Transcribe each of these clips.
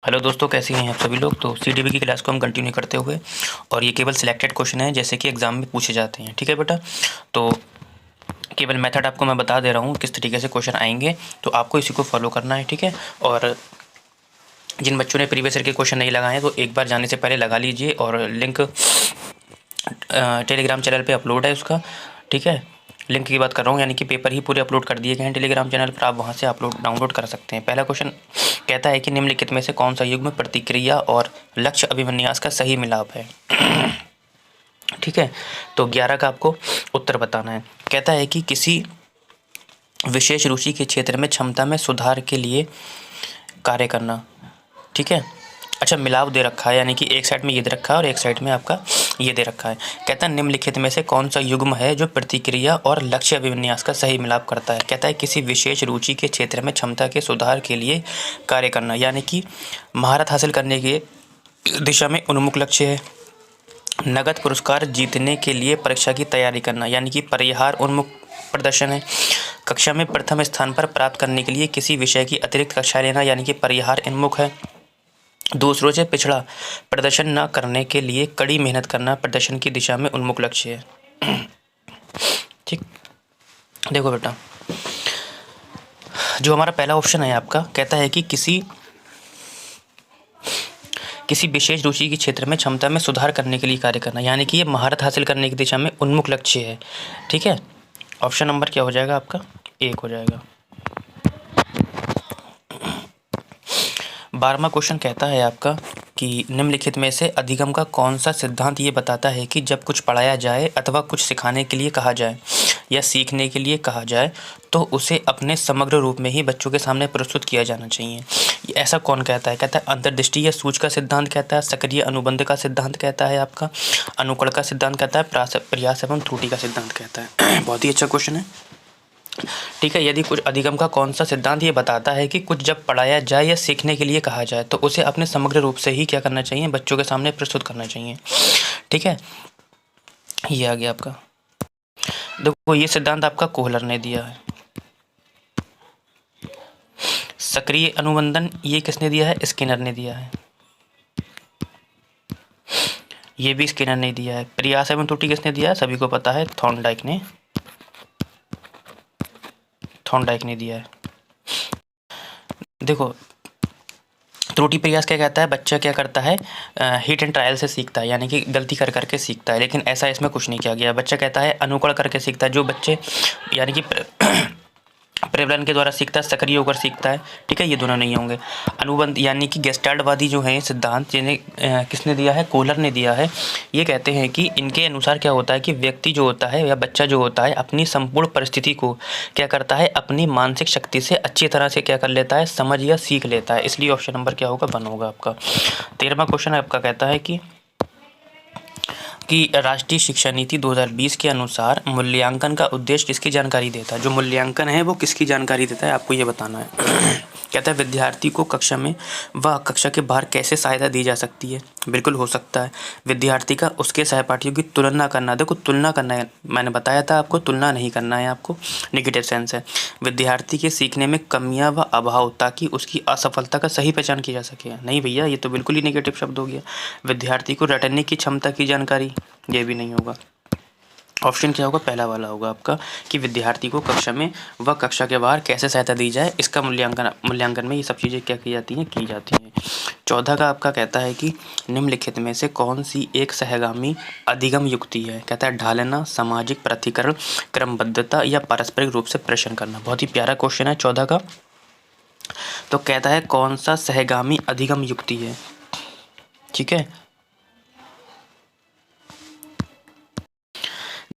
Hello दोस्तों, कैसे हैं आप सभी लोग। तो सीडीबी की क्लास को हम कंटिन्यू करते हुए, और ये केवल सिलेक्टेड क्वेश्चन है जैसे कि एग्जाम में पूछे जाते हैं। ठीक है बेटा, तो केवल मेथड आपको मैं बता दे रहा हूँ किस तरीके से क्वेश्चन आएंगे, तो आपको इसी को फॉलो करना है। ठीक है, और जिन बच्चों ने प्रीवियस ईयर के क्वेश्चन नहीं लगाए हैं तो एक बार जाने से पहले लगा लीजिए, और लिंक टेलीग्राम चैनल पर अपलोड है उसका। ठीक है, लिंक की बात कर रहा हूँ, यानी कि पेपर ही पूरे अपलोड कर दिए गए हैं टेलीग्राम चैनल पर, आप वहाँ से डाउनलोड कर सकते हैं। पहला क्वेश्चन कहता है कि निम्नलिखित में से कौन सा युग्म प्रतिक्रिया और लक्ष्य अभिविन्यास का सही मिलाप है। ठीक है, तो 11 का आपको उत्तर बताना है। कहता है कि किसी विशेष रुचि के क्षेत्र में क्षमता में सुधार के लिए कार्य करना। ठीक है, अच्छा मिलाप दे रखा है, यानी कि एक साइड में ये दे रखा है और एक साइड में आपका ये दे रखा है। कहता है निम्नलिखित में से कौन सा युग्म है जो प्रतिक्रिया और लक्ष्य अभिविन्यास का सही मिलाप करता है। कहता है किसी विशेष रुचि के क्षेत्र में क्षमता के सुधार के लिए कार्य करना, यानी कि महारत हासिल करने के दिशा में उन्मुख लक्ष्य है। नगद पुरस्कार जीतने के लिए परीक्षा की तैयारी करना, यानी कि परिहार उन्मुख प्रदर्शन है। कक्षा में प्रथम स्थान पर प्राप्त करने के लिए किसी विषय की अतिरिक्त कक्षा लेना, यानी कि परिहार उन्मुख है। दूसरों से पिछड़ा प्रदर्शन न करने के लिए कड़ी मेहनत करना प्रदर्शन की दिशा में उन्मुख लक्ष्य है। ठीक, देखो बेटा, जो हमारा पहला ऑप्शन है आपका, कहता है कि किसी विशेष रुचि के क्षेत्र में क्षमता में सुधार करने के लिए कार्य करना, यानी कि ये महारत हासिल करने की दिशा में उन्मुख लक्ष्य है। ठीक है, ऑप्शन नंबर क्या हो जाएगा आपका, 1 हो जाएगा। 12वां क्वेश्चन कहता है आपका कि निम्नलिखित में से अधिगम का कौन सा सिद्धांत ये बताता है कि जब कुछ पढ़ाया जाए अथवा कुछ सिखाने के लिए कहा जाए या सीखने के लिए कहा जाए तो उसे अपने समग्र रूप में ही बच्चों के सामने प्रस्तुत किया जाना चाहिए। ऐसा कौन कहता है। कहता है अंतर्दृष्टि या सूझ का सिद्धांत कहता है, सक्रिय अनुबंध का सिद्धांत कहता है, आपका अनुकरण का सिद्धांत कहता है, प्रयास एवं त्रुटि का सिद्धांत कहता है। बहुत ही अच्छा क्वेश्चन है। ठीक है, यदि कुछ अधिगम का कौन सा सिद्धांत ये बताता है कि कुछ जब पढ़ाया जाए या सीखने के लिए कहा जाए तो उसे अपने समग्र रूप से ही क्या करना चाहिए, बच्चों के सामने प्रस्तुत करना चाहिए। ठीक है, ये आ गया आपका। देखो ये सिद्धांत आपका कोहलर ने दिया है। सक्रिय अनुबंधन ये किसने दिया है, स्किनर ने दिया है। ये भी स्किनर ने दिया है। प्रयास एवं त्रुटि किसने दिया है, सभी को पता है, थॉर्नडाइक ने दिया है। देखो त्रुटि प्रयास क्या कहता है, बच्चा क्या करता है, हिट एंड ट्रायल से सीखता है, यानी कि गलती कर करके सीखता है, लेकिन ऐसा इसमें कुछ नहीं किया गया। बच्चा कहता है अनुकरण करके सीखता है, जो बच्चे यानी कि प्रबलन के द्वारा सीखता है, सक्रिय होकर सीखता है। ठीक है, ये दोनों नहीं होंगे। अनुबंध यानी कि गेस्टाल्टवादी जो हैं सिद्धांत, जिन्हें किसने दिया है, कोहलर ने दिया है। ये कहते हैं कि इनके अनुसार क्या होता है कि व्यक्ति जो होता है या बच्चा जो होता है अपनी संपूर्ण परिस्थिति को क्या करता है, अपनी मानसिक शक्ति से अच्छी तरह से क्या कर लेता है, समझ या सीख लेता है। इसलिए ऑप्शन नंबर क्या होगा, 1 होगा आपका। 13वां क्वेश्चन आपका कहता है कि राष्ट्रीय शिक्षा नीति 2020 के अनुसार मूल्यांकन का उद्देश्य किसकी जानकारी देता है। जो मूल्यांकन है वो किसकी जानकारी देता है, आपको ये बताना है। कहता है विद्यार्थी को कक्षा में व कक्षा के बाहर कैसे सहायता दी जा सकती है। बिल्कुल हो सकता है। विद्यार्थी का उसके सहपाठियों की तुलना करना, देखो तुलना करना है, मैंने बताया था आपको तुलना नहीं करना है, आपको नेगेटिव सेंस है। विद्यार्थी के सीखने में कमियां व अभाव ताकि उसकी असफलता का सही पहचान की जा सके। नहीं भैया, ये तो बिल्कुल ही नेगेटिव शब्द हो गया। विद्यार्थी को रटने की क्षमता की जानकारी, ये भी नहीं होगा। ऑप्शन क्या होगा, पहला वाला होगा आपका कि विद्यार्थी को कक्षा में व कक्षा के बाहर कैसे सहायता दी जाए, इसका मूल्यांकन में ये सब चीज़ें क्या की जाती हैं। 14 का आपका कहता है कि निम्नलिखित में से कौन सी एक सहगामी अधिगम युक्ति है। कहता है ढालना, सामाजिक प्रतिकरण, क्रमबद्धता या पारस्परिक रूप से प्रश्न करना। बहुत ही प्यारा क्वेश्चन है 14 का। तो कहता है कौन सा सहगामी अधिगम युक्ति है। ठीक है,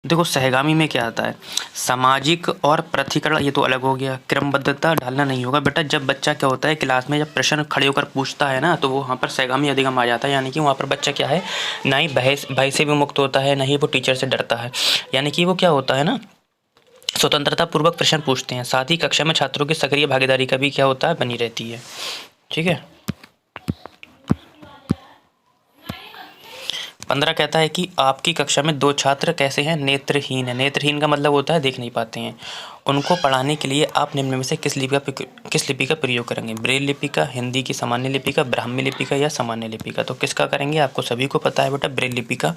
देखो सहगामी में क्या आता है, सामाजिक और प्रतिकरण, ये तो अलग हो गया। क्रमबद्धता ढालना नहीं होगा बेटा। जब बच्चा क्या होता है क्लास में, जब प्रश्न खड़े होकर पूछता है ना, तो वो वहाँ पर सहगामी अधिगम आ जाता है। यानी कि वहाँ पर बच्चा क्या है, ना ही भय से भी मुक्त होता है, ना ही वो टीचर से डरता है। यानी कि वो क्या होता है ना, स्वतंत्रता पूर्वक प्रश्न पूछते हैं। साथ ही कक्षा में छात्रों की सक्रिय भागीदारी का भी क्या होता है, बनी रहती है। ठीक है, 15 कहता है कि आपकी कक्षा में 2 छात्र कैसे हैं, नेत्रहीन है। नेत्रहीन का मतलब होता है देख नहीं पाते हैं। उनको पढ़ाने के लिए आप निम्न में से किस लिपि का प्रयोग करेंगे? ब्रेल लिपि का, हिंदी की सामान्य लिपि का, ब्राह्मी लिपि का या सामान्य लिपि का? तो किसका करेंगे? आपको सभी को पता है बेटा, ब्रेल लिपि का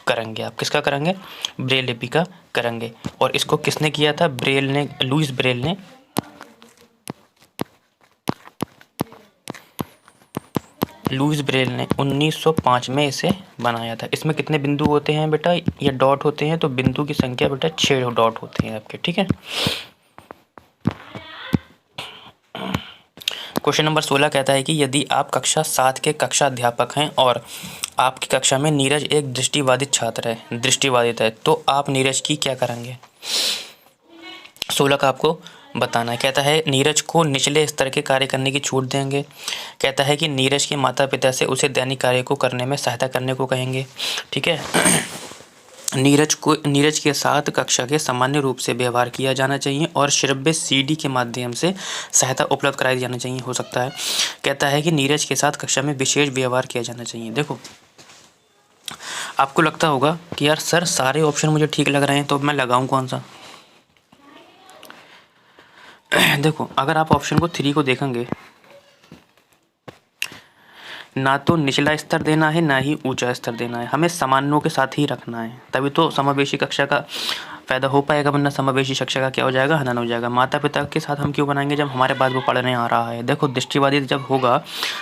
करेंगे। आप किसका करेंगे? ब्रेल लिपि का करेंगे। और इसको किसने किया था? ब्रेल ने, लुईस ब्रेल ने। लुईस ब्रेल ने 1905 में इसे बनाया था। इसमें कितने बिंदु होते हैं बेटा? ये डॉट होते हैं, तो बिंदु की संख्या बेटा 6 डॉट होते हैं आपके, ठीक है। क्वेश्चन नंबर 16 कहता है कि यदि आप कक्षा 7 के कक्षा अध्यापक हैं और आपकी कक्षा में नीरज एक दृष्टिबाधित छात्र है, दृष्टिबाधित है, तो आप नीरज की क्या करेंगे? 16 का आपको बताना है। कहता है नीरज को निचले स्तर के कार्य करने की छूट देंगे। कहता है कि नीरज के माता पिता से उसे दैनिक कार्य को करने में सहायता करने को कहेंगे, ठीक है। नीरज के साथ कक्षा के सामान्य रूप से व्यवहार किया जाना चाहिए और श्रव्य सीडी के माध्यम से सहायता उपलब्ध कराई जानी चाहिए, हो सकता है। कहता है कि नीरज के साथ कक्षा में विशेष व्यवहार किया जाना चाहिए। देखो, आपको लगता होगा कि यार सर सारे ऑप्शन मुझे ठीक लग रहे हैं, तो मैं लगाऊं कौन सा? देखो, अगर आप ऑप्शन को 3 को देखेंगे, ना तो निचला स्तर देना है ना ही ऊंचा स्तर देना है, हमें सामान्यों के साथ ही रखना है, तभी तो समावेशी कक्षा का फायदा हो पाएगा, वरना समावेशी कक्षा का क्या हो जाएगा? हनन हो जाएगा। माता पिता के साथ हम क्यों बनाएंगे जब हमारे बाद वो पढ़ने आ रहा है? देखो, दृष्टिबाधित जब होगा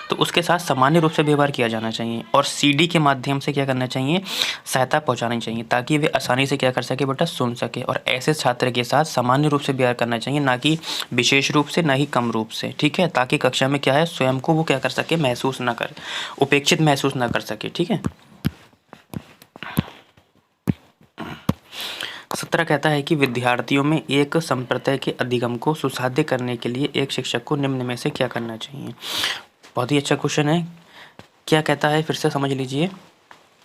तो उसके साथ सामान्य रूप से व्यवहार किया जाना चाहिए और सीडी के माध्यम से क्या करना चाहिए? सहायता पहुँचानी चाहिए, ताकि वे आसानी से क्या कर सके बेटा? सुन सके। और ऐसे छात्र के साथ सामान्य रूप से व्यवहार करना चाहिए, ना कि विशेष रूप से, ना ही कम रूप से, ठीक है, ताकि कक्षा में क्या है, स्वयं को वो क्या कर सके? महसूस ना करे, उपेक्षित महसूस ना कर सके, ठीक है। 17 कहता है कि विद्यार्थियों में एक संप्रदाय के अधिगम को सुसाध्य करने के लिए एक शिक्षक को निम्न में से क्या करना चाहिए? बहुत ही अच्छा क्वेश्चन है। क्या कहता है, फिर से समझ लीजिए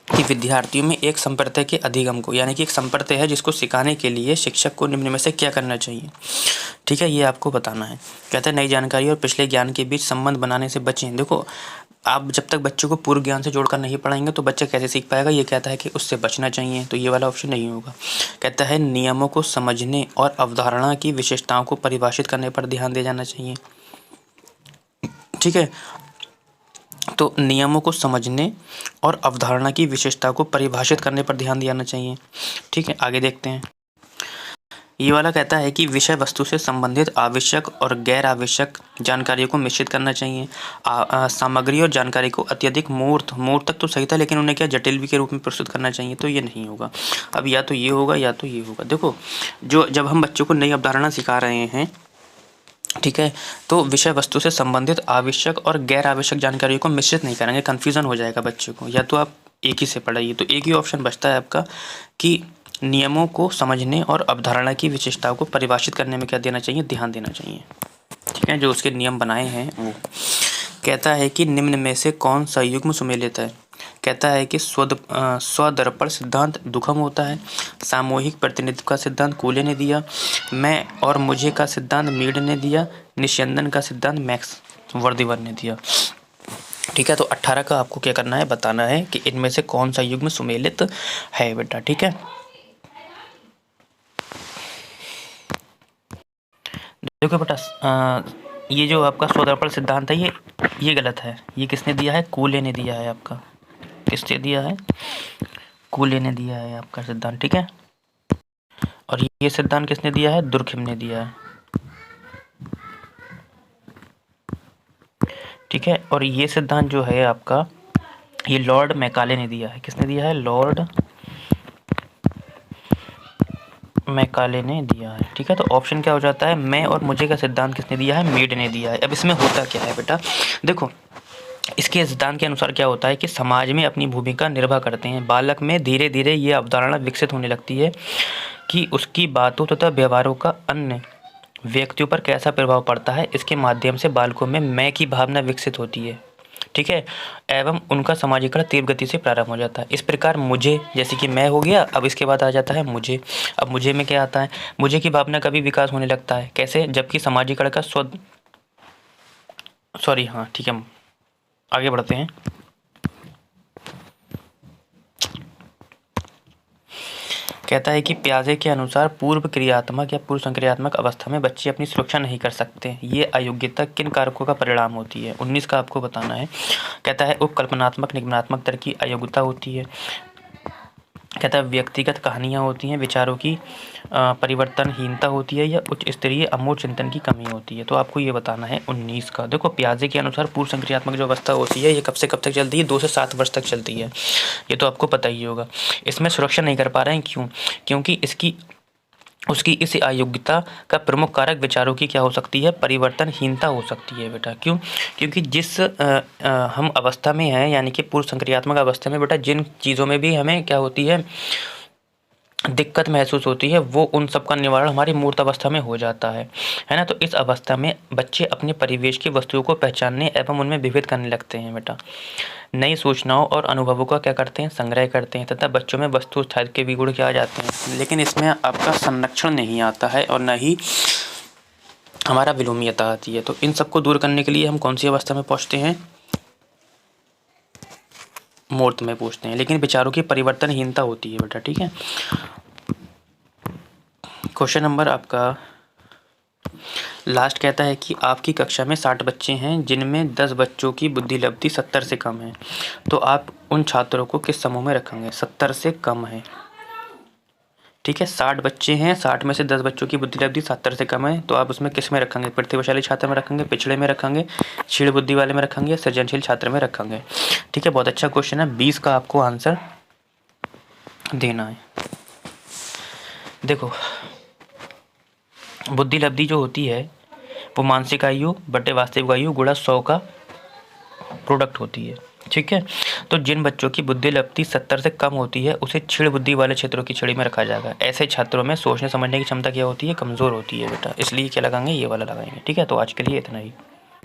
कि विद्यार्थियों में एक संप्रदाय के अधिगम को, यानी कि एक संप्रदाय है जिसको सिखाने के लिए शिक्षक को निम्न में से क्या करना चाहिए, ठीक है, ये आपको बताना है। कहता है नई जानकारी और पिछले ज्ञान के बीच संबंध बनाने से बचें। देखो, आप जब तक बच्चों को पूर्व ज्ञान से जोड़कर नहीं पढ़ाएंगे तो बच्चा कैसे सीख पाएगा? ये कहता है कि उससे बचना चाहिए, तो ये वाला ऑप्शन नहीं होगा। कहता है नियमों को समझने और अवधारणा की विशेषताओं को परिभाषित करने पर ध्यान दिया जाना चाहिए, ठीक है। तो नियमों को समझने और अवधारणा की विशेषता को परिभाषित करने पर ध्यान देना चाहिए, ठीक है। आगे देखते हैं। ये वाला कहता है कि विषय वस्तु से संबंधित आवश्यक और गैर आवश्यक जानकारी को मिश्रित करना चाहिए। सामग्री और जानकारी को अत्यधिक मूर्त तक तो सही था, लेकिन उन्हें क्या जटिल भी के रूप में प्रस्तुत करना चाहिए, तो ये नहीं होगा। अब या तो ये होगा या तो ये होगा। देखो, जब हम बच्चों को नई अवधारणा सिखा रहे हैं, ठीक है, तो विषय वस्तु से संबंधित आवश्यक और गैर आवश्यक जानकारी को मिश्रित नहीं करेंगे, कन्फ्यूज़न हो जाएगा बच्चे को। या तो आप एक ही से पढ़ाइए, तो एक ही ऑप्शन बचता है आपका कि नियमों को समझने और अवधारणा की विशेषताओं को परिभाषित करने में क्या देना चाहिए? ध्यान देना चाहिए, ठीक है, जो उसके नियम बनाए हैं वो। कहता है कि निम्न में से कौन सा युग्म सुमेलित है? कहता है कि स्वदर्पण सिद्धांत दुखम होता है, सामूहिक प्रतिनिधित्व का सिद्धांत कूले ने दिया, मैं और मुझे का सिद्धांत मीड ने दिया, निस्यंदन का सिद्धांत मैक्स वर्दीवर ने दिया, ठीक है। तो 18 का आपको क्या करना है? बताना है कि इनमें से कौन सा युग्म सुमेलित है बेटा, ठीक है। देखो बेटा, ये जो आपका स्वदर्पण सिद्धांत है ये गलत है। ये किसने दिया है? कूले ने दिया है आपका। किसने दिया है? कूले ने दिया है आपका सिद्धांत, ठीक है। और ये सिद्धांत किसने दिया है? दुर्खिम ने दिया है, ठीक है। और ये सिद्धांत जो है आपका, ये लॉर्ड मैकाले ने दिया है। किसने दिया है? लॉर्ड मैकाले ने दिया है, ठीक है। तो ऑप्शन क्या हो जाता है? मैं और मुझे का सिद्धांत किसने दिया है? मीड ने दिया है। अब इसमें होता क्या है बेटा? देखो, इसके सिद्धांत के अनुसार क्या होता है कि समाज में अपनी भूमिका निर्वाह करते हैं। बालक में धीरे धीरे ये अवधारणा विकसित होने लगती है कि उसकी बातों तथा व्यवहारों का अन्य व्यक्तियों पर कैसा प्रभाव पड़ता है। इसके माध्यम से बालकों में मैं की भावना विकसित होती है, ठीक है, एवं उनका समाजीकरण तीव्र गति से प्रारंभ हो जाता है। इस प्रकार मुझे, जैसे कि मैं हो गया, अब इसके बाद आ जाता है मुझे। अब मुझे में क्या आता है? मुझे की भावना का भी विकास होने लगता है। कैसे? जबकि समाजीकरण का हाँ ठीक है, आगे बढ़ते हैं। कहता है कि प्याजे के अनुसार पूर्व क्रियात्मक या पूर्व संक्रियात्मक अवस्था में बच्चे अपनी सुरक्षा नहीं कर सकते। ये अयोग्यता किन कारकों का परिणाम होती है? 19 का आपको बताना है। कहता है उपकल्पनात्मक निगमनात्मक तरह की अयोग्यता होती है। कहता है व्यक्तिगत कहानियाँ होती हैं, विचारों की परिवर्तनहीनता होती है, या उच्च स्तरीय अमूर्त चिंतन की कमी होती है। तो आपको ये बताना है 19 का। देखो प्याजे के अनुसार पूर्व संक्रियात्मक जो अवस्था होती है ये कब से कब तक चलती है? 2 से 7 वर्ष तक चलती है। ये तो आपको पता ही होगा। इसमें सुरक्षा नहीं कर पा रहे हैं, क्यों? क्योंकि उसकी इस अयोग्यता का प्रमुख कारक विचारों की क्या हो सकती है? परिवर्तनहीनता हो सकती है बेटा। क्यों? क्योंकि जिस हम अवस्था में हैं, यानी कि पूर्व संक्रियात्मक अवस्था में बेटा जिन चीज़ों में भी हमें क्या होती है, दिक्कत महसूस होती है, वो उन सब का निवारण हमारी मूर्त अवस्था में हो जाता है ना। तो इस अवस्था में बच्चे अपने परिवेश की वस्तुओं को पहचानने एवं उनमें विभेद करने लगते हैं बेटा। नई सूचनाओं और अनुभवों का क्या करते हैं? संग्रह करते हैं, तथा बच्चों में वस्तु स्थायित्व के भी गुण क्या आ जाते हैं। लेकिन इसमें आपका संरक्षण नहीं आता है और न ही हमारा विलोमीयता आती है। तो इन सबको दूर करने के लिए हम कौन सी अवस्था में पहुँचते हैं? मूर्त में पूछते हैं। लेकिन विचारों की परिवर्तनहीनता होती है बेटा, ठीक है। क्वेश्चन नंबर आपका लास्ट कहता है कि आपकी कक्षा में 60 बच्चे हैं, जिनमें 10 बच्चों की बुद्धि लब्धि 70 से कम है, तो आप उन छात्रों को किस समूह में रखेंगे? 70 से कम है, ठीक है। 60 बच्चे हैं, 60 में से 10 बच्चों की बुद्धि लब्धि 70 से कम है, तो आप उसमें किस में रखेंगे? प्रतिभाशाली छात्र में रखेंगे, पिछड़े में रखेंगे, क्षीण बुद्धि वाले में रखेंगे, सृजनशील छात्र में रखेंगे, ठीक है। बहुत अच्छा क्वेश्चन है। 20 का आपको आंसर देना है। देखो बुद्धि लब्धि जो होती है वो मानसिक आयु बटे वास्तविक आयु गुणा 100 का प्रोडक्ट होती है, ठीक है। तो जिन बच्चों की बुद्धि लब्धि 70 से कम होती है उसे क्षीण बुद्धि वाले क्षेत्रों की श्रेणी में रखा जाएगा। ऐसे छात्रों में सोचने समझने की क्षमता क्या होती है? कमज़ोर होती है बेटा, इसलिए क्या लगाएंगे? ये वाला लगाएंगे, ठीक है। तो आज के लिए इतना ही।